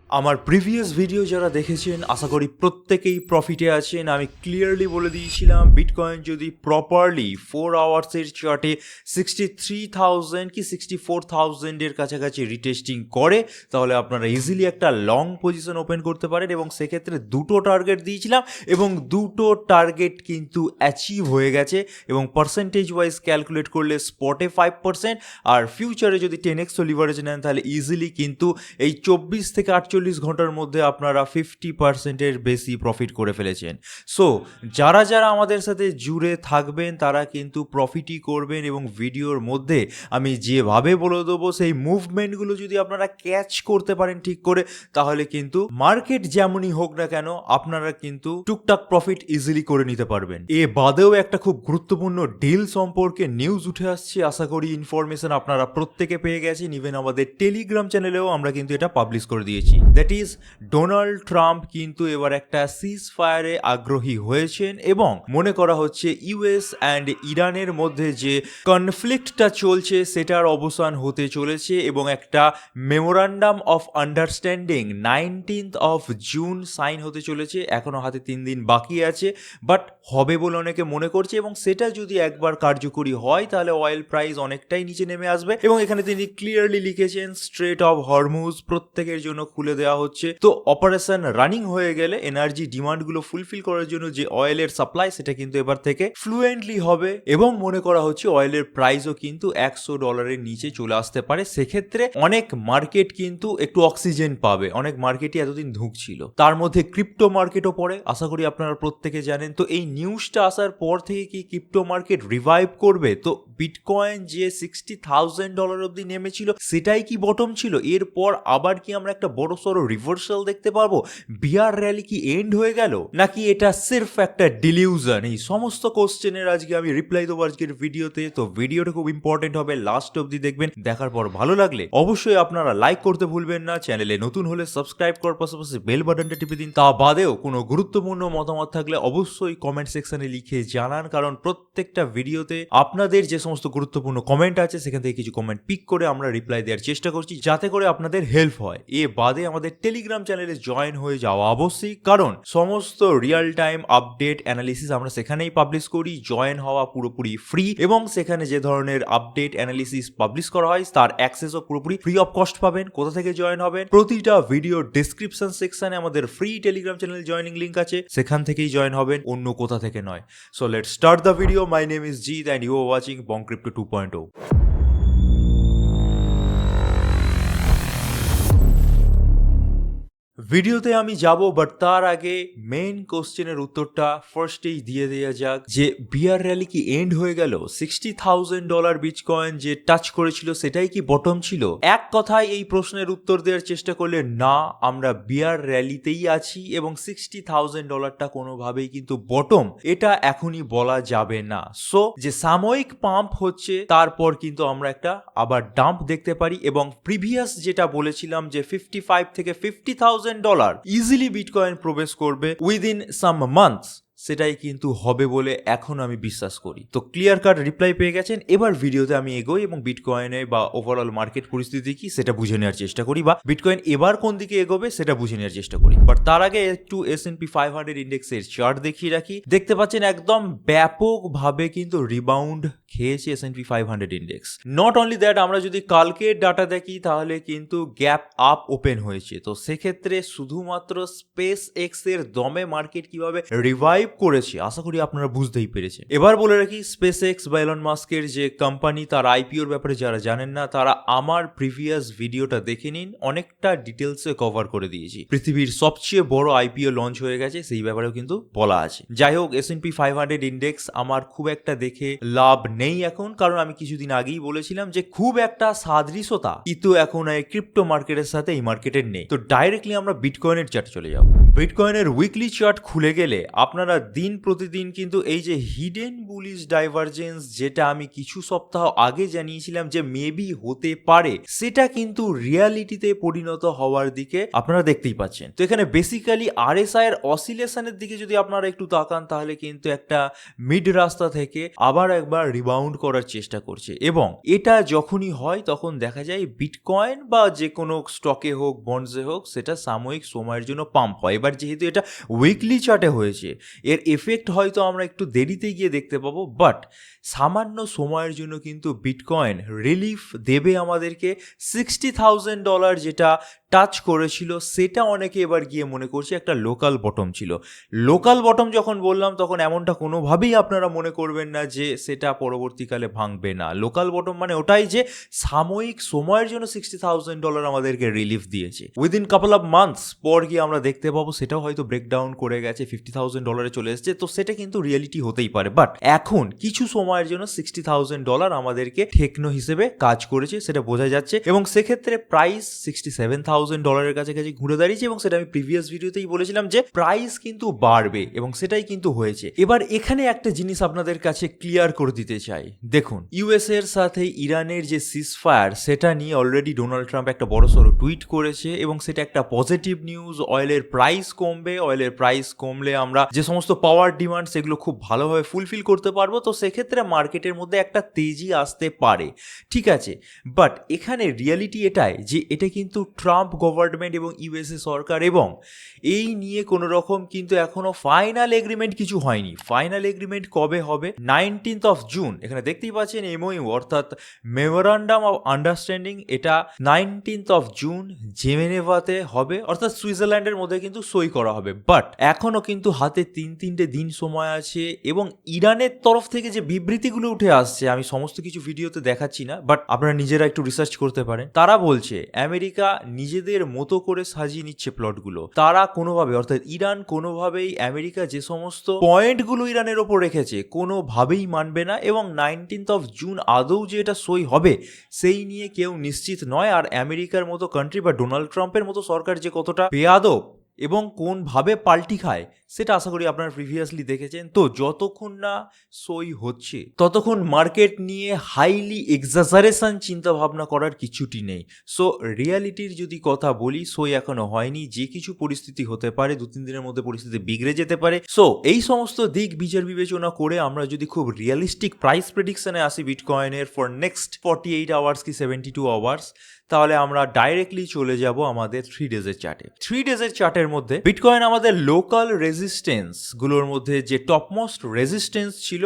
আমার previous video যারা দেখেছেন আশা করি প্রত্যেকেই প্রফিটে আছেন। আমি ক্লিয়ারলি বলে দিয়েছিলাম বিটকয়েন যদি প্রপারলি 4 আওয়ার্সের চার্টে 63,000 কি 64,000-এর কাছাকাছি রিটেস্টিং করে তাহলে আপনারা ইজিলি একটা লং পজিশন ওপেন করতে পারেন, এবং সেক্ষেত্রে দুটো টার্গেট দিয়েছিলাম এবং দুটো টার্গেট কিন্তু অ্যাচিভ হয়ে গেছে, এবং পার্সেন্টেজ ওয়াইজ ক্যালকুলেট করলে স্পটে 5% আর ফিউচারে যদি 10x লিভারেজ নেন তাহলে ইজিলি কিন্তু এই 24 থেকে 48 ঘন্টার মধ্যে আপনারা 50%-এর বেশি প্রফিট করে ফেলেছেন। সো যারা যারা আমাদের সাথে জুড়ে থাকবেন তারা কিন্তু প্রফিটই করবেন, এবং ভিডিওর মধ্যে আমি যেভাবে বলে দেবো সেই মুভমেন্টগুলো যদি আপনারা ক্যাচ করতে পারেন ঠিক করে তাহলে কিন্তু মার্কেট যেমনই হোক না কেন আপনারা কিন্তু টুকটাক প্রফিট ইজিলি করে নিতে পারবেন। এ বাদেও একটা খুব গুরুত্বপূর্ণ ডিল সম্পর্কে নিউজ উঠে আসছে, আশা করি ইনফরমেশন আপনারা প্রত্যেকে পেয়ে গেছেন। ইভেন আমাদের টেলিগ্রাম চ্যানেলেও আমরা কিন্তু এটা পাবলিশ করে দিয়েছি। দ্যাট ইজ ডোনাল্ড ট্রাম্প কিন্তু এবার একটা সিজ ফায়ারে আগ্রহী হয়েছেন, এবং মনে করা হচ্ছে ইউএস অ্যান্ড ইরানের মধ্যে যে কনফ্লিক্টটা চলছে সেটার অবসান হতে চলেছে, এবং একটা memorandum of understanding 19th of June sign হতে চলেছে। এখনো হাতে 3 দিন বাকি আছে, বাট হবে বলে অনেকে মনে করছে, এবং সেটা যদি একবার কার্যকরী হয় তাহলে অয়েল প্রাইস অনেকটাই নিচে নেমে আসবে। এবং এখানে তিনি ক্লিয়ারলি লিখেছেন স্ট্রেট অফ হরমুজ প্রত্যেকের জন্য খুলে দেওয়া হচ্ছে। তো অপারেশন রানিং হয়ে গেলে এনার্জি ডিমান্ডগুলো ফুলফিল করার জন্য যে অয়েলের সাপ্লাই সেটা কিন্তু এবার থেকে ফ্লুয়েন্টলি হবে, এবং মনে করা হচ্ছে অয়েলের প্রাইসও কিন্তু $100 নিচে চলে আসতে পারে। সেক্ষেত্রে অনেক মার্কেট কিন্তু একটু অক্সিজেন পাবে। অনেক মার্কেটই এতদিন ধুঁকছিল, তার মধ্যে ক্রিপ্টো মার্কেটও পড়ে, আশা করি আপনারা প্রত্যেকে জানেন। তো এই নিউজটা আসার পর থেকে কি ক্রিপ্টো মার্কেট রিভাইভ করবে? তো বিটকয়েন যে $60,000 অব্দি নেমেছিল সেটাই কি বটম ছিল? এরপর আবার কি আমরা একটা বড় সড়ো রিভার্সাল দেখতে পারবো? বিয়ার র্যালি কি এন্ড হয়ে গেল, নাকি এটা সির্ফ একটা ডিলিউশন? এই সমস্ত কোশ্চেনের আজকে আমি রিপ্লাই দেবো আজকের ভিডিওতে। তো ভিডিওটা খুব ইম্পর্টেন্ট হবে, লাস্ট অব্দি দেখবেন। দেখার পর ভালো লাগলে অবশ্যই আপনারা লাইক করতে ভুলবেন না, চ্যানেলে নতুন হলে সাবস্ক্রাইব করার পাশাপাশি বেল বাটনটা টিপে দিন। তা বাদেও কোনো গুরুত্বপূর্ণ মতামত থাকলে অবশ্যই কমেন্ট সেকশনে লিখে জানান, কারণ প্রত্যেকটা ভিডিওতে আপনাদের যে সমস্ত গুরুত্বপূর্ণ কমেন্ট আছে সেখান থেকে কিছু কমেন্ট পিক করে আমরা রিপ্লাই দেওয়ার চেষ্টা করছি যাতে করে আপনাদের হেল্প হয়। এ বাদে আমাদের টেলিগ্রাম চ্যানেলে জয়েন হয়ে যাওয়া আবশ্যক, কারণ সমস্ত রিয়েল টাইম আপডেট অ্যানালিসিস আমরা সেখানেই পাবলিশ করি। জয়েন হওয়া পুরোপুরি ফ্রি, এবং সেখানে যে ধরনের আপডেট অ্যানালিসিস পাবলিশ করা হয় তার অ্যাক্সেসও পুরোপুরি ফ্রি অফ কস্ট পাবেন। কোথা থেকে জয়েন হবেন? প্রতিটা ভিডিও ডেসক্রিপশন সেকশনে আমাদের free Telegram channel joining link আছে, সেখান থেকেই জয়েন হবেন, অন্য কোথা থেকে নয়। So let's start the video. My name is Jeet and you are watching Bong crypto 2.0। ভিডিওতে আমি যাব, বাট তার আগে মেইন কোশ্চেনের উত্তরটা ফার্স্টেই দিয়ে দেওয়া যাক যে বিয়ার র্যালি কি এন্ড হয়ে গেল? $60,000 বিটকয়েন যে টাচ করেছিল সেটাই কি বটম ছিল? এক কথায় এই প্রশ্নের উত্তর দেওয়ার চেষ্টা করলে না, আমরা বিয়ার র্যালিতেই আছি, এবং $60,000টা কোনোভাবেই কিন্তু বটম এটা এখনই বলা যাবে না। সো যে সাময়িক পাম্প হচ্ছে তারপর কিন্তু আমরা একটা আবার ডাম্প দেখতে পারি, এবং প্রিভিয়াস যেটা বলেছিলাম যে 55 থেকে $50,000 ইজিলি বিটকয়েন প্রবেশ করবে উইদিন সাম মান্থস, সেটাই কিন্তু হবে বলে এখন আমি বিশ্বাস করি। তো ক্লিয়ার কাট রিপ্লাই পেয়ে গেছেন। এবার ভিডিওতে আমি এগোই এবং বিটকয়েনে বা ওভারঅল মার্কেট পরিস্থিতি কি সেটা বুঝে নেওয়ার চেষ্টা করি, বা বিটকয়েন এবার কোন দিকে এগোবে সেটা বুঝে নেওয়ার চেষ্টা করি। বাট তার আগে একটু S&P 500 ইন্ডেক্সের চার্ট দেখিয়ে রাখি। দেখতে পাচ্ছেন একদম ব্যাপকভাবে কিন্তু রিবাউন্ড খেয়েছে S&P 500 index. Not only that, আমরা যদি কালকের ডাটা দেখি তাহলে কিন্তু গ্যাপ আপ ওপেন হয়েছে। তো সেক্ষেত্রে শুধুমাত্র স্পেস এক্স এর দমে মার্কেট কিভাবে রিভাইভ করেছে আশা করি আপনারা বুঝতেই পেরেছেন। এবার বলে রাখি স্পেস এক্স বা এলন মাস্কের যে কোম্পানি, তার আইপিওর ব্যাপারে যারা জানেন না তারা আমার প্রিভিয়াস ভিডিওটা দেখে নিন, অনেকটা ডিটেলসে কভার করে দিয়েছি। পৃথিবীর সবচেয়ে বড় আইপিও লঞ্চ হয়ে গেছে সেই ব্যাপারেও কিন্তু বলা আছে। যাই হোক, S&P 500 ইন্ডেক্স আমার খুব একটা দেখে লাভ নেই এখন, কারণ আমি কিছুদিন আগেই বলেছিলাম যে খুব একটা সাদৃশ্যতা কিন্তু এখন এই ক্রিপ্টো মার্কেটের সাথে এই মার্কেটের নেই। তো ডাইরেক্টলি আমরা বিটকয়েনের চার্টে চলে যাব। বিটকয়েনের উইকলি চার্ট খুলে গেলে আপনারা দিন প্রতিদিন কিন্তু এই যে হিডেন বুলিশ ডাইভারজেন্স, যেটা আমি কিছু সপ্তাহ আগে জানিয়েছিলাম যে মেবি হতে পারে, সেটা কিন্তু রিয়ালিটিতে পরিণত হওয়ার দিকে আপনারা দেখতেই পাচ্ছেন। তো এখানে বেসিক্যালি আরএসআই এর অসিলেশনের দিকে যদি আপনারা একটু তাকান, তাহলে কিন্তু একটা মিড রাস্তা থেকে আবার একবার রিবাউন্ড করার চেষ্টা করছে, এবং এটা যখনই হয় তখন দেখা যায় বিটকয়েন বা যে কোনো স্টকে হোক, বন্ডসে হোক, সেটা সাময়িক সময়ের জন্য পাম্প হয়। এবার যেহেতু এটা উইকলি চার্টে হয়েছে, এর এফেক্ট হয়তো আমরা একটু দেরিতে গিয়ে দেখতে পাবো, বাট সামান্য সময়ের জন্য কিন্তু বিটকয়েন রিলিফ দেবে আমাদেরকে। $60,000 যেটা টাচ করেছিল, সেটা অনেকে এবার গিয়ে মনে করছে একটা লোকাল বটম ছিল। লোকাল বটম যখন বললাম, তখন এমনটা কোনোভাবেই আপনারা মনে করবেন না যে সেটা পরবর্তীকালে ভাঙবে না। লোকাল বটম মানে ওটাই যে সাময়িক সময়ের জন্য $60,000 আমাদেরকে রিলিফ দিয়েছে। উইদিন কাপল অফ মান্থস পর গিয়ে আমরা দেখতে পাবো সেটাও হয়তো ব্রেকডাউন করে গেছে, $50,000 চলে এসেছে। তো সেটা কিন্তু রিয়েলিটি হতেই পারে, বাট এখন কিছু সময়ের জন্য $60,000 আমাদেরকে ঠেকনো হিসেবে কাজ করেছে, সেটা বোঝা যাচ্ছে। এবং সেক্ষেত্রে প্রাইস $67,000 কাছাকাছি ঘুরে দাঁড়িয়েছে, এবং সেটা আমি প্রিভিয়াস ভিডিওতেই বলেছিলাম যে প্রাইস কিন্তু বাড়বে, এবং সেটাই কিন্তু হয়েছে। এবার এখানে একটা জিনিস আপনাদের কাছে ক্লিয়ার করে দিতে চাই। দেখুন, ইউএস এর সাথে ইরানের যে সিজফায়ার, সেটা নিয়ে অলরেডি ডোনাল্ড ট্রাম্প একটা বড়সড় টুইট করেছে, এবং সেটা একটা পজিটিভ নিউজ। অয়েলের প্রাইস কমবে, অয়েলের প্রাইস কমলে আমরা যে সমস্ত পাওয়ার ডিমান্ড, সেগুলো খুব ভালোভাবে ফুলফিল করতে পারবো। তো সেক্ষেত্রে মার্কেটের মধ্যে একটা তেজি আসতে পারে, ঠিক আছে। বাট এখানে রিয়ালিটি এটাই যে এটা কিন্তু ট্রাম্প গভর্নমেন্ট এবং ইউএসএ সরকার, এবং এই নিয়ে কোনো রকম কিন্তু এখনো ফাইনাল এগ্রিমেন্ট কিছু হয়নি। ফাইনাল এগ্রিমেন্ট কবে হবে? 19th June. এখানে দেখতেই পাচ্ছেন এমওইউ, অর্থাৎ মেমোরান্ডাম অফ আন্ডারস্ট্যান্ডিং, এটা 19th জুন জেনেভাতে হবে, অর্থাৎ সুইজারল্যান্ডের মধ্যে কিন্তু সই করা হবে। বাট এখনো কিন্তু হাতে তিনটে দিন সময় আছে, এবং ইরানের তরফ থেকে যে বিবৃতিগুলো উঠে আসছে, আমি সমস্ত কিছু ভিডিওতে দেখাচ্ছি না, বাট আপনারা নিজেরা একটু রিসার্চ করতে পারেন। তারা বলছে আমেরিকা নিজেদের মতো করে সাজিয়ে নিচ্ছে প্লটগুলো। তারা কোনোভাবে, অর্থাৎ ইরান কোনোভাবেই আমেরিকা যে সমস্ত পয়েন্টগুলো ইরানের ওপর রেখেছে কোনোভাবেই মানবে না, এবং 19th জুন আদৌ যে এটা সই হবে সেই নিয়ে কেউ নিশ্চিত নয়। আর আমেরিকার মতো কান্ট্রি বা ডোনাল্ড ট্রাম্পের মতো সরকার যে কতটা বেয়াদব এবং কোনভাবে পাল্টি খায়, সেটা আশা করি আপনারা প্রিভিয়াসলি দেখেছেন। তো যতক্ষণ না সই হচ্ছে, ততক্ষণ মার্কেট নিয়ে হাইলি এক্সাজারেশন চিন্তা ভাবনা করার কিছুটি নেই। সো রিয়ালিটির যদি কথা বলি, সই এখনো হয়নি, যে কিছু পরিস্থিতি হতে পারে, 2-3 দিনের মধ্যে পরিস্থিতি বিগড়ে যেতে পারে। সো এই সমস্ত দিক বিচার বিবেচনা করে আমরা যদি খুব রিয়েলিস্টিক প্রাইস প্রেডিকশনে আসি বিটকয়েনের ফর নেক্সট 48 আওয়ার্স কি 72 আওয়ার্স, তাহলে আমরা ডাইরেক্টলি চলে যাব আমাদের 3 ডেজের চার্টে। 3 ডেজের চার্টের মধ্যে বিটকয়েন আমাদের লোকাল রেজিস্ট্যান্স গুলোর মধ্যে যে টপমোস্ট রেজিস্ট্যান্স ছিল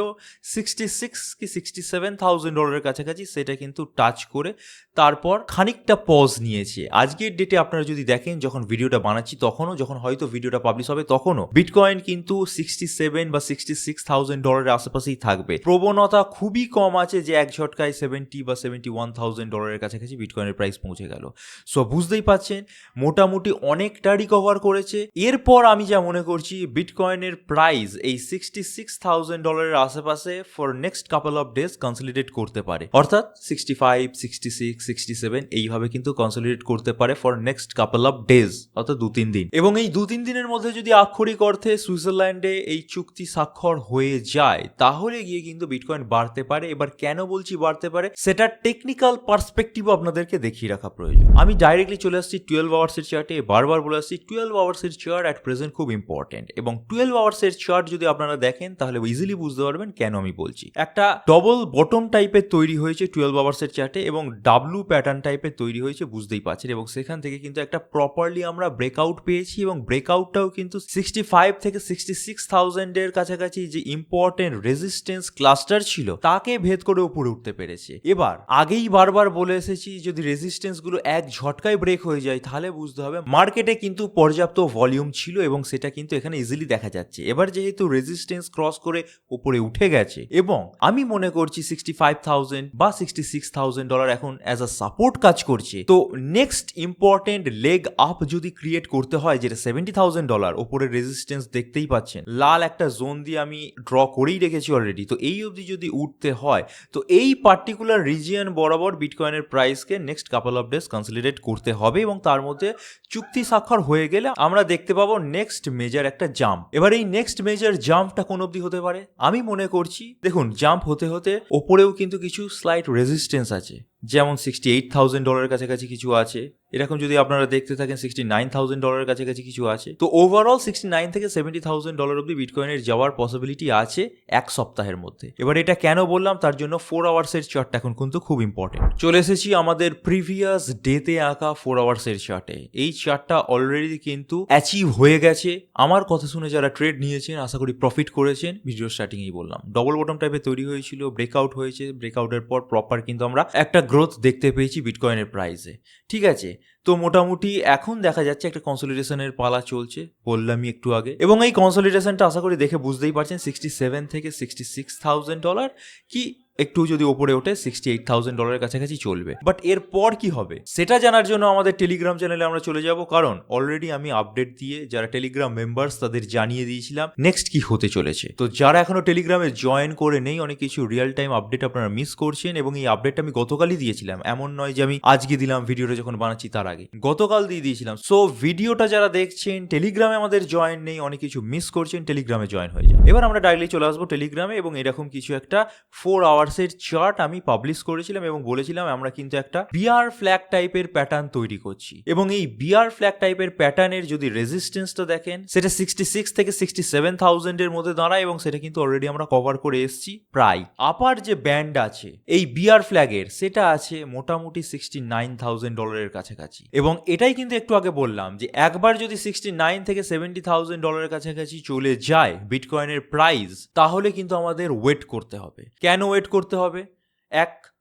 66 কি $67,000 কাছাকাছি, সেটা কিন্তু টাচ করে তারপর খানিকটা পজ নিয়েছে। আজকের ডেটে আপনারা যদি দেখেন, যখন ভিডিওটা বানাচ্ছি তখনও, যখন হয়তো ভিডিওটা পাবলিশ হবে তখনও বিটকয়েন কিন্তু 67 বা $66,000 আশেপাশেই থাকবে। প্রবণতা খুবই কম আছে যে এক ঝটকায় 70 বা $71,000 কাছাকাছি বিটকয়েনের প্রাইস পৌঁছে গেল। সো বুঝতেই পাচ্ছেন মোটামুটি অনেকটা রিকভার করেছে। এরপর আমি যা মনে করছি, বিটকয়েনের প্রাইস এই $66,000 আশেপাশে for next couple of days consolidate করতে পারে, অর্থাৎ 65, 66, 67 এইভাবে কিন্তু কনসলিডেট করতে পারে for next couple of days, অর্থাৎ 2-3 দিন। এবং এই 2-3 দিনের মধ্যে যদি আক্ষরিক অর্থে সুইজারল্যান্ডে এই চুক্তি স্বাক্ষর হয়ে যায়, তাহলে গিয়ে কিন্তু বিটকয়েন বাড়তে পারে। এবার কেন বলছি বাড়তে পারে, সেটা টেকনিক্যাল পার্সপেক্টিভ আপনাদেরকে দেখিয়ে রাখা প্রয়োজন। আমি ডাইরেক্টলি চলে আসছি 12 আওয়ার্সের চার্টে। বারবার বলে আসছি 12 আওয়ার্সের চার্ট অ্যাট প্রেজেন্ট খুব ইম্পর্টেন্ট, এবং 12 আওয়ার্সের চার্ট যদি আপনারা দেখেন তাহলে ইজিলি বুঝতে পারবেন কেন আমি বলছি। একটা ডবল বটম টাইপের তৈরি হয়েছে 12 আওয়ার্সের চার্টে, এবং ডাব্লু প্যাটার্ন টাইপের তৈরি হয়েছে, বুঝতেই পারছেন। এবং সেখান থেকে কিন্তু একটা প্রপারলি আমরা ব্রেকআউট পেয়েছি, এবং ব্রেকআউটটাও কিন্তু 65 থেকে 66,000 এর কাছাকাছি যে ইম্পর্টেন্ট রেজিস্ট্যান্স ক্লাস্টার ছিল, তাকে ভেদ করে উপরে উঠতে পেরেছে। এবার আগেই বারবার বলে এসেছি, যদি রেজিস্ট্যান্স গুলো এক ঝটকায় ব্রেক হয়ে যায়, তাহলে বুঝতে হবে মার্কেটে কিন্তু পর্যাপ্ত ভলিউম ছিল, এবং সেটা কিন্তু এখানে ইজিলি দেখা যাচ্ছে। এবার যেহেতু রেজিস্ট্যান্স ক্রস করে উপরে উঠে গেছে, এবং আমি মনে করছি 65,000 বা $66,000 এখন অ্যাজ আ সাপোর্ট কাজ করছে, তো নেক্সট ইম্পর্টেন্ট লেগ আপ যদি ক্রিয়েট করতে হয়, যেটা $70,000 ওপরে রেজিস্ট্যান্স দেখতেই পাচ্ছেন, লাল একটা জোন দিয়ে আমি ড্র করেই রেখেছি অলরেডি। তো এই অবধি যদি উঠতে হয়, তো এই পার্টিকুলার রিজিয়ন বরাবর বিটকয়েনের প্রাইসকে next couple of days consolidate করতে হবে, এবং তার মধ্যে চুক্তি স্বাক্ষর হয়ে গেলে আমরা দেখতে পাবো নেক্সট মেজর একটা জাম্প। এবার এই নেক্সট মেজর জাম্পটা কোন অবধি হতে পারে আমি মনে করছি, দেখুন জাম্প হতে হতে ওপরেও কিন্তু কিছু স্লাইট রেজিস্ট্যান্স আছে, যেমন $68,000 কাছাকাছি কিছু আছে, এরকম যদি আপনারা দেখতে থাকেন $69,000 কাছাকাছি কিছু আছে। তো ওভারঅল 69 থেকে $70,000 অব্দি বিটকয়েনের যাওয়ার পসিবিলিটি আছে এক সপ্তাহের মধ্যে। এবার এটা কেন বললাম, তার জন্য 4 আওয়ার্সের চার্টটা এখন কিন্তু খুব ইম্পর্টেন্ট। চলে এসেছি আমাদের প্রিভিয়াস ডেতে আঁকা 4 আওয়ার্সের চার্টে। এই চার্টটা অলরেডি কিন্তু অ্যাচিভ হয়ে গেছে। আমার কথা শুনে যারা ট্রেড নিয়েছেন আশা করি প্রফিট করেছেন। ভিডিও স্টার্টিংয়েই বললাম ডবল বটম টাইপের তৈরি হয়েছিল, ব্রেকআউট হয়েছে, ব্রেকআউটের পর প্রপার কিন্তু আমরা একটা গ্রোথ দেখতে পেয়েছি বিটকয়েনের প্রাইসে। ঠিক আছে, তো মোটামুটি এখন দেখা যাচ্ছে একটা কনসলিডেশনের পালা চলছে, বললামই একটু আগে। এবং এই কনসলিডেশনটা আশা করি দেখে বুঝতেই পারছেন 67 থেকে $66,000 কি একটু যদি ওপরে ওঠে $68,000 কাছাকাছি চলবে। বাট এরপর কি হবে সেটা জানার জন্য আমাদের টেলিগ্রাম চ্যানেলে আমরা চলে যাব, কারণ অলরেডি আমি আপডেট দিয়ে যারা টেলিগ্রাম মেম্বার্স তাদের জানিয়ে দিয়েছিলাম নেক্সট কি হতে চলেছে। তো যারা এখনো টেলিগ্রামে জয়েন করে নেই, অনেক কিছু রিয়েল টাইম আপডেট আপনারা মিস করছেন। এবং এই আপডেটটা আমি গতকালই দিয়েছিলাম, এমন নয় যে আমি আজকে দিলাম ভিডিওটা যখন বানাচ্ছি তার আগে, গতকাল দিয়ে দিয়েছিলাম। সো ভিডিওটা যারা দেখছেন টেলিগ্রামে আমাদের জয়েন নেই, অনেক কিছু মিস করছেন, টেলিগ্রামে জয়েন হয়ে যায়। এবার আমরা ডাইরেক্টলি চলে আসবো টেলিগ্রামে, এবং এরকম কিছু একটা 4 আওয়ার্সের চার্ট আমি পাবলিশ করেছিলাম এবং বলেছিলাম আমরা কিন্তু একটা বিয়ার ফ্ল্যাগ টাইপের প্যাটার্ন তৈরি করছি। এবং এই বিয়ার ফ্ল্যাগ টাইপের প্যাটার্নের যদি রেজিস্ট্যান্সটা দেখেন, সেটা 66 থেকে 67,000 এর মধ্যে দাঁড়ায়, এবং সেটা কিন্তু অলরেডি আমরা কভার করে এসেছি। প্রায় আপার যে ব্যান্ড আছে এই বিয়ার ফ্ল্যাগের, সেটা আছে মোটামুটি $69,000 এর কাছাকাছি। এবং এটাই কিন্তু একটু আগে বললাম যে একবার যদি 69 থেকে $70,000 এর কাছাকাছি চলে যায় বিটকয়েনের প্রাইস, তাহলে কিন্তু আমাদের ওয়েট করতে হবে। কেন ওয়েট করতে হবে?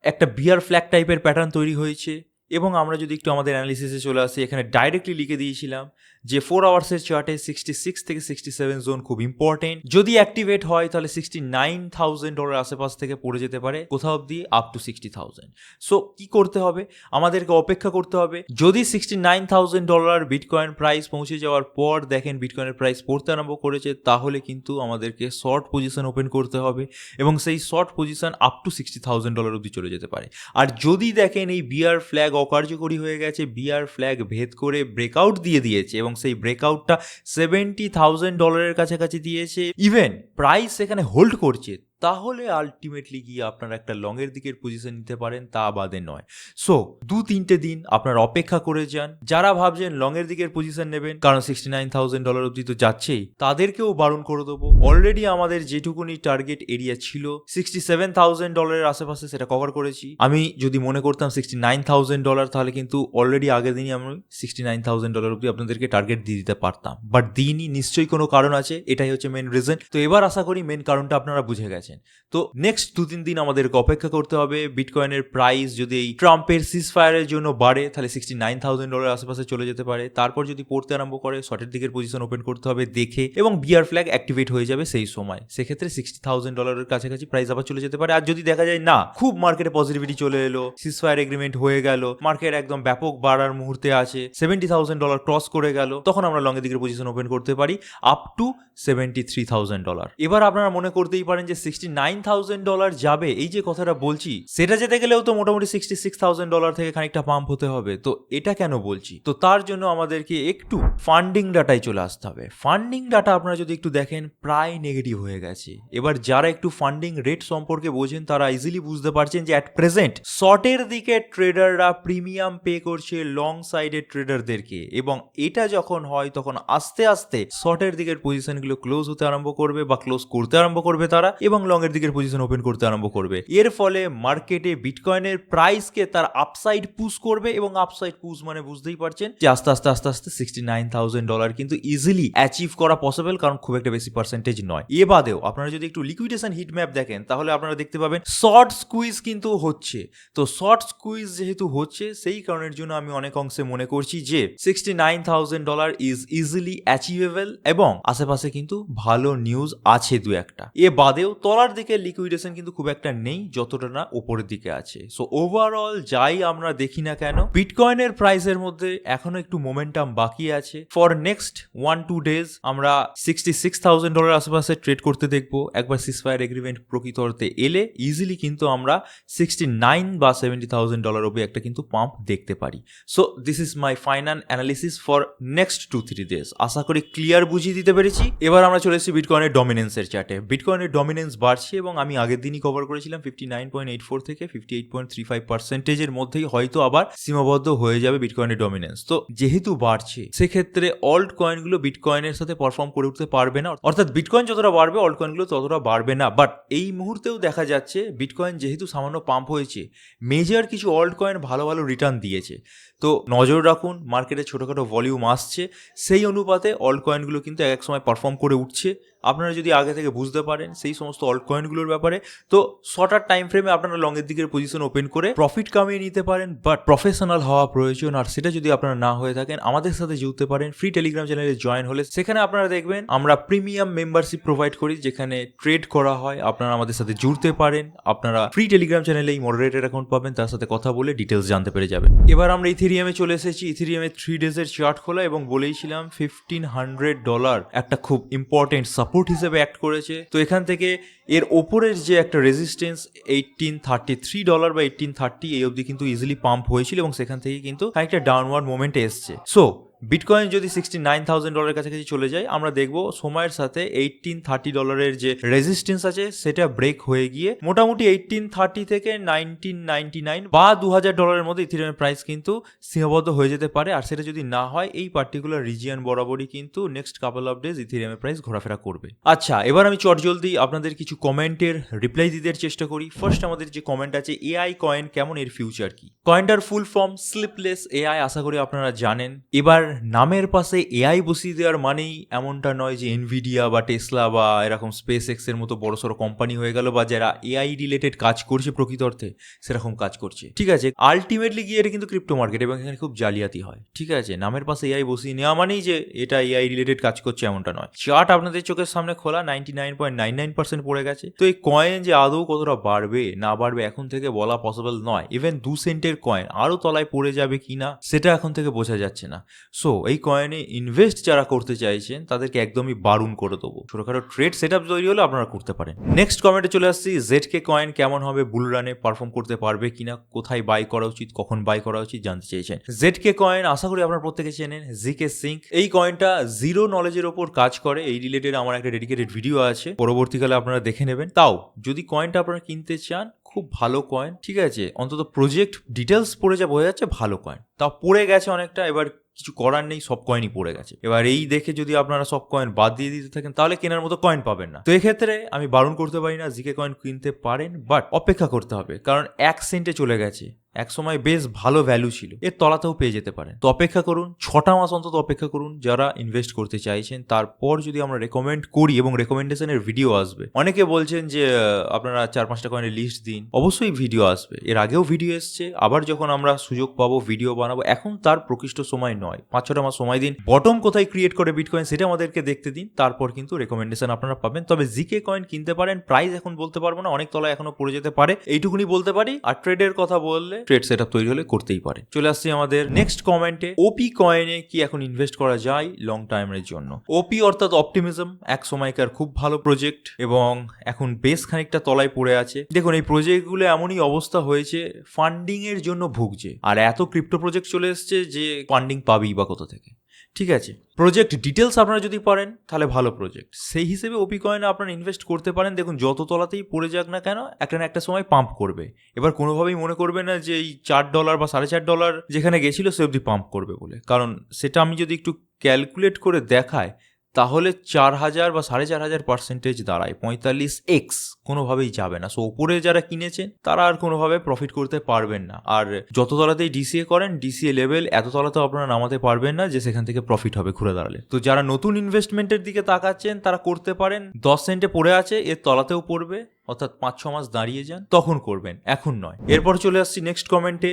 একটা বিয়ার ফ্ল্যাগ টাইপের প্যাটার্ন তৈরি হয়েছে। এবং আমরা যদি একটু আমাদের অ্যানালিসিসে চলে আসি, এখানে ডাইরেক্টলি লিখে দিয়েছিলাম যে 4 আওয়ার্সের চার্টে 66 থেকে 67 জোন খুব ইম্পর্টেন্ট। যদি অ্যাক্টিভেট হয় তাহলে $69,000 আশেপাশ থেকে পড়ে যেতে পারে, কোথাও অব্দি আপ টু 60,000। সো কি করতে হবে? আমাদেরকে অপেক্ষা করতে হবে। যদি $69,000 বিটকয়েন প্রাইস পৌঁছে যাওয়ার পর দেখেন বিটকয়েনের প্রাইস পড়তে আরম্ভ করেছে, তাহলে কিন্তু আমাদেরকে শর্ট পজিশন ওপেন করতে হবে, এবং সেই শর্ট পজিশন আপ টু $60,000 অব্দি চলে যেতে পারে। আর যদি দেখেন এই বিয়ার ফ্ল্যাগ অকার্যকরী হয়ে গেছে, বিয়ার ফ্ল্যাগ ভেদ করে ব্রেকআউট দিয়ে দিয়েছে, এবং সেই ব্রেকআউটটা $70,000 এর কাছাকাছি দিয়েছে, ইভেন প্রাইস সেখানে হোল্ড করছে, তাহলে আলটিমেটলি গিয়ে আপনারা একটা লংয়ের দিকের পজিশন নিতে পারেন, তা বাদে নয়। সো 2-3টে দিন আপনারা অপেক্ষা করে যান। যারা ভাবছেন লংয়ের দিকের পজিশন নেবেন, কারণ $69,000 অব্দি তো যাচ্ছেই, তাদেরকেও বারণ করে দেবো। অলরেডি আমাদের যেটুকুনি টার্গেট এরিয়া ছিল $67,000 এর আশেপাশে, সেটা কভার করেছি। আমি যদি মনে করতাম $69,000, তাহলে কিন্তু অলরেডি আগের দিনই আমি $69,000 অব্দি আপনাদেরকে টার্গেট দিয়ে দিতে পারতাম, বাট দিইনি। নিশ্চয়ই কোনো কারণ আছে, এটাই হচ্ছে মেন রিজন। তো এবার আশা করি মেন কারণটা আপনারা বুঝে গেছেন। তো নেক্সট 2-3 দিন আমাদেরকে অপেক্ষা করতে হবে। বিটকয়েনের প্রাইস যদি এই ট্রাম্পের সিজফায়ারের জন্য বাড়ে, তাহলে $69,000 আশেপাশে চলে যেতে পারে। তারপর যদি পড়তে আরম্ভ করে, শর্টের দিকের পজিশন ওপেন করতে হবে দেখে, এবং বিয়ার ফ্ল্যাগ অ্যাক্টিভেট হয়ে যাবে সেই সময়। সেক্ষেত্রে $60,000 এর কাছাকাছি প্রাইস আবার চলে যেতে পারে। আর যদি দেখা যায় না, খুব মার্কেটে পজিটিভিটি চলে এলো, সিজফায়ার এগ্রিমেন্ট হয়ে গেল, মার্কেট একদম ব্যাপক বাড়ার মুহূর্তে আছে, $70,000 ক্রস করে গেল, তখন আমরা লংয়ের দিকের পজিশন ওপেন করতে পারি আপ টু $73,000। এবার আপনারা মনে করতেই পারেন যে $69,000 যাবে, এই যে কথাটা বলছি, সেটা যেতে গেলেও তো মোটামুটি $66,000 থেকে খানিকটা পাম্প হতে হবে। তো এটা কেন বলছি? তো তার জন্য আমাদেরকে একটু ফান্ডিং ডাটায় চলে আসতে হবে। ফান্ডিং ডাটা আপনারা যদি একটু দেখেন, প্রায় নেগেটিভ হয়ে গেছে। এবার যারা একটু ফান্ডিং রেট সম্পর্কে বোঝেন, তারা ইজিলি বুঝতে পারছেন যে অ্যাট প্রেজেন্ট শর্টের দিকে ট্রেডাররা প্রিমিয়াম পে করছে লং সাইডের ট্রেডারদেরকে, এবং এটা যখন হয় তখন আস্তে আস্তে শর্টের দিকের পজিশনগুলো ক্লোজ হতে আরম্ভ করবে, বা ক্লোজ করতে আরম্ভ করবে তারা, এবং লং এর দিকের পজিশন ওপেন করতে আরম্ভ করবে। এর ফলে মার্কেটে বিটকয়েনের প্রাইসকে তার আপসাইড পুশ করবে, এবং আপসাইড পুশ মানে বুঝতেই পারছেন যে আস্তে আস্তে $69,000 কিন্তু ইজিলি অ্যাচিভ করা পসিবল, কারণ খুব একটা বেশি পার্সেন্টেজ নয়। এ বাদেও আপনারা যদি একটু লিকুইডেশন হিট ম্যাপ দেখেন, তাহলে আপনারা দেখতে পাবেন শর্ট স্কুইজ কিন্তু হচ্ছে। তো শর্ট স্কুইজ যেহেতু হচ্ছে, সেই কারণের জন্য আমি অনেক অংশে মনে করছি যে $69,000 ইজ ইজিলি অ্যাচিভেবল, এবং আশেপাশে কিন্তু ভালো নিউজ আছে দু একটা। এ বাদেও তলা তলার দিকে লিকুইডেশন কিন্তু খুব একটা নেই যতটা না উপরের দিকে আছে। সো ওভারঅল যাই আমরা দেখি না কেন, বিটকয়েনের প্রাইসের মধ্যে এখনো একটু মোমেন্টাম বাকি আছে। ফর নেক্সট 1-2 ডেজ আমরা $66,000 আশেপাশে ট্রেড করতে দেখবো। একবার সিসফায়ার এগ্রিমেন্ট প্রকৃত অর্থে এলে ইজিলি কিন্তু আমরা $69 বা $70,000 অব্দি একটা কিন্তু পাম্প দেখতে পারি। So this is my final analysis for next 2-3 days. আশা করি ক্লিয়ার বুঝিয়ে দিতে পেরেছি। এবার আমরা চলে এসেছি বিটকয়েনের ডমিনেন্সের চার্টে। বিটকয়েনের ডমিনেন্স বাড়ছে এবং আমি আগের দিনই কভার করেছিলাম 59.84 থেকে 58.35%-এর মধ্যেই হয়তো আবার সীমাবদ্ধ হয়ে যাবে বিটকয়েনের ডমিনেন্স। তো যেহেতু বাড়ছে সেক্ষেত্রে অল্ট কয়েনগুলো বিটকয়েনের সাথে পারফর্ম করে উঠতে পারবে না, অর্থাৎ বিটকয়েন যতটা বাড়বে অল্ট কয়েনগুলো ততটা বাড়বে না। বাট এই মুহূর্তেও দেখা যাচ্ছে বিটকয়েন যেহেতু সামান্য পাম্প হয়েছে, মেজর কিছু অল্ট কয়েন ভালো ভালো রিটার্ন দিয়েছে। তো নজর রাখুন, মার্কেটে ছোটোখাটো ভলিউম আসছে, সেই অনুপাতে অল্ট কয়েনগুলো কিন্তু এক সময় পারফর্ম করে উঠছে। আপনারা যদি আগে থেকে বুঝতে পারেন সেই সমস্ত অল্ট কয়েনগুলোর ব্যাপারে, তো শর্টার টাইম ফ্রেমে আপনারা লংয়ের দিকের পজিশন ওপেন করে প্রফিট কামিয়ে নিতে পারেন। বাট প্রফেশনাল হওয়া প্রয়োজন, আর সেটা যদি আপনারা না হয়ে থাকেন আমাদের সাথে জুড়তে পারেন ফ্রি টেলিগ্রাম চ্যানেলে জয়েন হলে। সেখানে আপনারা দেখবেন আমরা প্রিমিয়াম মেম্বারশিপ প্রোভাইড করি, যেখানে ট্রেড করা হয়। আপনারা আমাদের সাথে জুড়তে পারেন। আপনারা ফ্রি টেলিগ্রাম চ্যানেলেই মডারেটর অ্যাকাউন্ট পাবেন, তার সাথে কথা বলে ডিটেলস জানতে পেরে যাবেন। এবার আমরা ইথেরিয়ামে চলে এসেছি। ইথেরিয়ামে 3 ডেজের চার্ট খোলা এবং বলেইছিলাম $1,500 একটা খুব ইম্পর্টেন্ট সাপোর্ট হিসেবে অ্যাক্ট করেছে। তো এখান থেকে এর ওপরের যে একটা রেজিস্ট্যান্স $1,833 বা 1830 এই অবধি কিন্তু ইজিলি পাম্প হয়েছিল এবং সেখান থেকে কিন্তু একটা ডাউনওয়ার্ড মোমেন্টে এসছে। সো বিটকয়েন যদি $69,000 কাছাকাছি চলে যায়, আমরা দেখব সময়ের সাথে $1,830 যে রেজিস্ট্যান্স আছে সেটা ব্রেক হয়ে গিয়ে মোটামুটি 1830 থেকে 1999 বা $2,000 মধ্যে ইথেরিয়ামের প্রাইস কিন্তু সীমাবদ্ধ হয়ে যেতে পারে। আর সেটা যদি না হয়, এই পার্টিকুলার রিজিয়ন বরাবরই কিন্তু নেক্সট কাপল অফ ডেজ ইথেরিয়ামের প্রাইস ঘোরাফেরা করবে। আচ্ছা, এবার আমি চটজলদি আপনাদের কিছু কমেন্টের রিপ্লাই দিতে চেষ্টা করি। ফার্স্ট আমাদের যে কমেন্ট আছে, এআই কয়েন কেমন, এর ফিউচার কি? কয়েনটার ফুল ফর্ম স্লিপলেস এআই, আশা করি আপনারা জানেন। এবার নামের পাশে এআই বসিয়ে দেওয়ার মানেই এমনটা নয় যে এনভিডিয়া বা টেসলা বা এরকম স্পেস এক্স এর মতো বড়সড় কোম্পানি হয়ে গেল, বা যারা এআই রিলেটেড কাজ করছে প্রকৃত অর্থে সেরকম কাজ করছে। ঠিক আছে, আলটিমেটলি গিয়ে এটা কিন্তু ক্রিপ্টো মার্কেট এবং এখানে খুব জালিয়াতি হয়। ঠিক আছে, নামের পাশে এআই বসিয়ে নেওয়া মানেই যে এটা এআই রিলেটেড কাজ করছে এমনটা নয়। চার্ট আপনাদের চোখের সামনে খোলা, 99.99% পড়ে গেছে। তো এই কয়েন যে আদৌ কতটা বাড়বে না বাড়বে এখন থেকে বলা পসিবল নয়। ইভেন 2 সেন্টের কয়েন আরও তলায় পড়ে যাবে কিনা সেটা এখন থেকে বোঝা যাচ্ছে না। সো এই কয়েনে ইনভেস্ট যারা করতে চাইছেন তাদেরকে একদমই বারণ করে দেবো। ছোটখাটো ট্রেড সেট আপ তৈরি হলে আপনারা করতে পারেন। নেক্সট কমেন্টে চলে আসছি, ZK কয়েন কেমন হবে, বুল রানে পারফর্ম করতে পারবে কিনা, কোথায় বাই করা উচিত, কখন বাই করা উচিত জানতে চেয়েছেন। ZK কয়েন আশা করি আপনারা প্রত্যেকে চেনেন, ZK সিঙ্ক। এই কয়েনটা জিরো নলেজের ওপর কাজ করে। এই রিলেটেড আমার একটা ডেডিকেটেড ভিডিও আছে, পরবর্তীকালে আপনারা দেখে নেবেন। তাও যদি কয়েনটা আপনারা কিনতে চান, খুব ভালো কয়েন। ঠিক আছে, অন্তত প্রজেক্ট ডিটেলস পড়ে যা বোঝা যাচ্ছে ভালো কয়েন। তাও পড়ে গেছে অনেকটা, এবার কিছু করার নেই, সব কয়েনই পড়ে গেছে। এবার এই দেখে যদি আপনারা সব কয়েন বাদ দিয়ে দিতে থাকেন তাহলে কেনার মতো কয়েন পাবেন না। তো এক্ষেত্রে আমি বারণ করতে পারি না, ZK কয়েন কিনতে পারেন, বাট অপেক্ষা করতে হবে, কারণ 1 সেন্টে চলে গেছে। এক সময় বেশ ভালো ভ্যালু ছিল, এর তলাতেও পেয়ে যেতে পারেন। তো অপেক্ষা করুন, 6টা মাস অন্তত অপেক্ষা করুন যারা ইনভেস্ট করতে চাইছেন। তারপর যদি আমরা রেকমেন্ড করি এবং রেকমেন্ডেশনের ভিডিও আসবে। অনেকে বলছেন যে আপনারা 4-5টা কয়েনের লিস্ট দিন, অবশ্যই ভিডিও আসবে। এর আগেও ভিডিও এসছে, আবার যখন আমরা সুযোগ পাবো ভিডিও বানাবো। এখন তার প্রকৃষ্ট সময় নয়, 5-6টা মাস সময় দিন। বটম কোথায় ক্রিয়েট করে বিটকয়েন সেটা আমাদেরকে দেখতে দিন, তারপর কিন্তু রেকমেন্ডেশন আপনারা পাবেন। তবে ZK কয়েন কিনতে পারেন, প্রাইস এখন বলতে পারবো না, অনেক তলায় এখনো পড়ে যেতে পারে, এইটুকুনি বলতে পারি। আর ট্রেডের কথা বললে ট্রেড সেট আপ তৈরি হলে করতেই পারে। চলে আসছি আমাদের নেক্সট কমেন্টে, ওপি কয়েনে কি এখন ইনভেস্ট করা যায় লং টাইমের জন্য? ওপি অর্থাৎ অপটিমিজম এক সময়কার খুব ভালো প্রজেক্ট এবং এখন বেশ খানিকটা তলায় পড়ে আছে। দেখুন, এই প্রজেক্টগুলো এমনই অবস্থা হয়েছে, ফান্ডিং এর জন্য ভুগছে। আর এত ক্রিপ্টো প্রজেক্ট চলে এসছে যে ফান্ডিং পাবেই বা কোথা থেকে। ঠিক আছে, প্রজেক্ট ডিটেলস আপনারা যদি পারেন তাহলে ভালো প্রজেক্ট, সেই হিসেবে ওপি কয়েনে আপনারা ইনভেস্ট করতে পারেন। দেখুন, যত তলাতেই পড়ে যাক না কেন, একটা না একটা সময় পাম্প করবে। এবার কোনোভাবেই মনে করবে না যে এই $4 বা $4.5 যেখানে গেছিল সে অবধি পাম্প করবে বলে, কারণ সেটা আমি যদি একটু ক্যালকুলেট করে দেখাই তাহলে 4000 বা 4500% দাঁড়ায়, 45x কোনোভাবেই যাবে না। সো ওপরে যারা কিনেছেন তারা আর কোনোভাবে প্রফিট করতে পারবেন না। আর যত তলাতেই ডিসিএ করেন, ডিসিএ লেভেল এত তলাতেও আপনারা নামাতে পারবেন না যে সেখান থেকে প্রফিট হবে ঘুরে দাঁড়ালে। তো যারা নতুন ইনভেস্টমেন্টের দিকে তাকাচ্ছেন তারা করতে পারেন, 10 সেন্টে পড়ে আছে, এর তলাতেও পড়বে, অর্থাৎ 5-6 মাস দাঁড়িয়ে যান, তখন করবেন, এখন নয়। এরপর চলে আসছি নেক্সট কমেন্টে,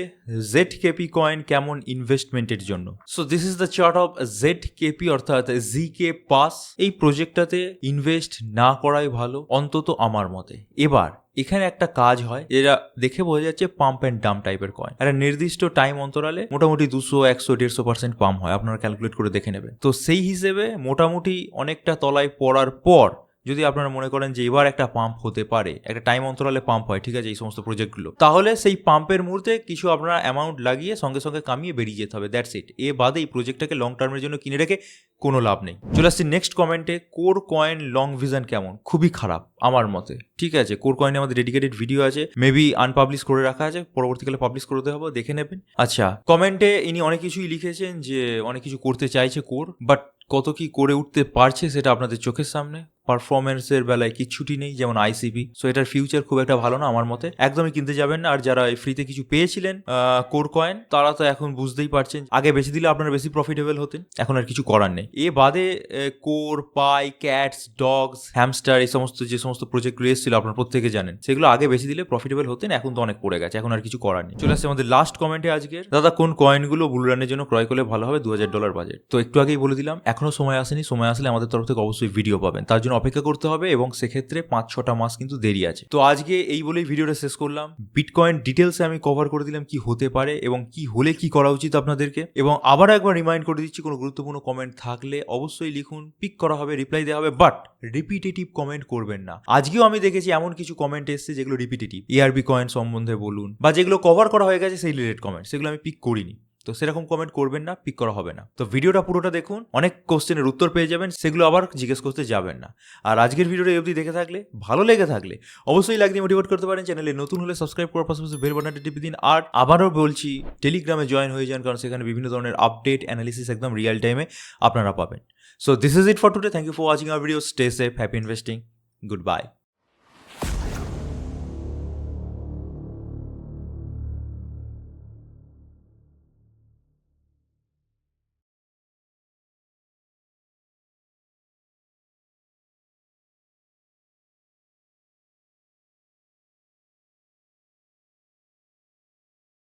ZKP কয়েন কেমন ইনভেস্টমেন্টের জন্য। So this is the chart of ZKP অর্থাৎ ZK পাস। এই প্রজেক্টটাতে ইনভেস্ট না করাই ভালো, অন্তত আমার মতে। এবার এখানে একটা কাজ হয়, যেটা দেখে বোঝা যাচ্ছে পাম্প অ্যান্ড ডাম্প টাইপের কয়েন। একটা নির্দিষ্ট টাইম অন্তরালে মোটামুটি 200, 100, 150% পাম্প হয়, আপনারা ক্যালকুলেট করে দেখে নেবেন। তো সেই হিসেবে মোটামুটি অনেকটা তলায় পড়ার পর যদি আপনারা মনে করেন যে এবার একটা পাম্প হতে পারে, একটা টাইম অন্তরালে পাম্প হয়, ঠিক আছে, এই সমস্ত প্রজেক্টগুলো, তাহলে সেই পাম্পের মুহূর্তে কিছু আপনারা অ্যামাউন্ট লাগিয়ে সঙ্গে সঙ্গে কামিয়ে বেরিয়ে যেতে হবে, দ্যাটস ইট। এ বাদে এই প্রজেক্টটাকে লং টার্মের জন্য কিনে রেখে কোনো লাভ নেই। চলে আসছি নেক্সট কমেন্টে, কোর কয়েন লং ভিশন কেমন? খুবই খারাপ আমার মতে, ঠিক আছে। কোর কয়েনে আমাদের ডেডিকেটেড ভিডিও আছে, মেবি আনপাবলিশ করে রাখা আছে, পরবর্তীকালে পাবলিশ করতে হবে, দেখে নেবেন। আচ্ছা, কমেন্টে ইনি অনেক কিছুই লিখেছেন যে অনেক কিছু করতে চাইছে কোর, বাট কত কি করে উঠতে পারছে সেটা আপনাদের চোখের সামনে। পারফরমেন্সের বেলায় কিচ্ছুটি নেই, যেমন ICP। সো এটার ফিউচার খুব একটা ভালো না আমার মতে, একদমই কিনতে যাবেন না। আর যারা ফ্রিতে কিছু পেয়েছিলেন কোর কয়েন, তারা তো এখন বুঝতেই পারছেন, আগে বেশি দিলে আপনারা বেশি প্রফিটেবল হতেন, এখন আর কিছু করার নেই। এ বাদে কোর, পাই, ক্যাটস, ডগস, হ্যামস্টার, এই সমস্ত যে সমস্ত প্রজেক্টগুলো এসেছিল আপনারা প্রত্যেকে জানেন, সেগুলো আগে বেশি দিলে প্রফিটেবল হতেন, এখন তো অনেক পড়ে গেছে, এখন আর কিছু করার নেই। চলে আসছে আমাদের লাস্ট কমেন্টে আজকের, দাদা কোন কয়েনগুলো বুলরানের জন্য ক্রয় করলে ভালো হবে? $2000 বাজেট। তো একটু আগেই বলে দিলাম, এখনো সময় আসেনি, সময় আসলে আমাদের তরফ থেকে অবশ্যই ভিডিও পাবেন, তার জন্য অপেক্ষা করতে হবে, এবং সেক্ষেত্রে 5-6টা মাস কিন্তু দেরি আছে। তো আজকে এই বলেই ভিডিওটা শেষ করলাম। বিটকয়েন ডিটেলসে আমি কভার করে দিলাম কি হতে পারে এবং কি হলে কি করা উচিত আপনাদেরকে। এবং আবার একবার রিমাইন্ড করে দিচ্ছি, কোনো গুরুত্বপূর্ণ কমেন্ট থাকলে অবশ্যই লিখুন, পিক করা হবে, রিপ্লাই দেওয়া হবে, বাট রিপিটেটিভ কমেন্ট করবেন না। আজকেও আমি দেখেছি এমন কিছু কমেন্ট এসছে যেগুলো রিপিটেটিভ, ERB কয়েন সম্বন্ধে বলুন, বা যেগুলো কভার করা হয়ে গেছে সেই রিলেটেড কমেন্ট, সেগুলো আমি পিক করিনি। তো সেরকম কমেন্ট করবেন না, পিক করা হবে না। তো ভিডিওটা পুরোটা দেখুন, অনেক কোশ্চেনের উত্তর পেয়ে যাবেন, সেগুলো আবার জিজ্ঞেস করতে যাবেন না। আর আজকের ভিডিওটা এই অবধি দেখে থাকলে, ভালো লেগে থাকলে অবশ্যই লাইক দিয়ে মোটিভেট করতে পারেন। চ্যানেলে নতুন হলে সাবস্ক্রাইব করার পাশাপাশি বেল বাটনটা টিপে দিন। আর আবারও বলছি, টেলিগ্রামে জয়েন হয়ে যান, কারণ সেখানে বিভিন্ন ধরনের আপডেট, অ্যানালিসিস একদম রিয়েল টাইমে আপনারা পাবেন। So this is it for today. Thank you for watching our video. Stay safe, happy investing, good by.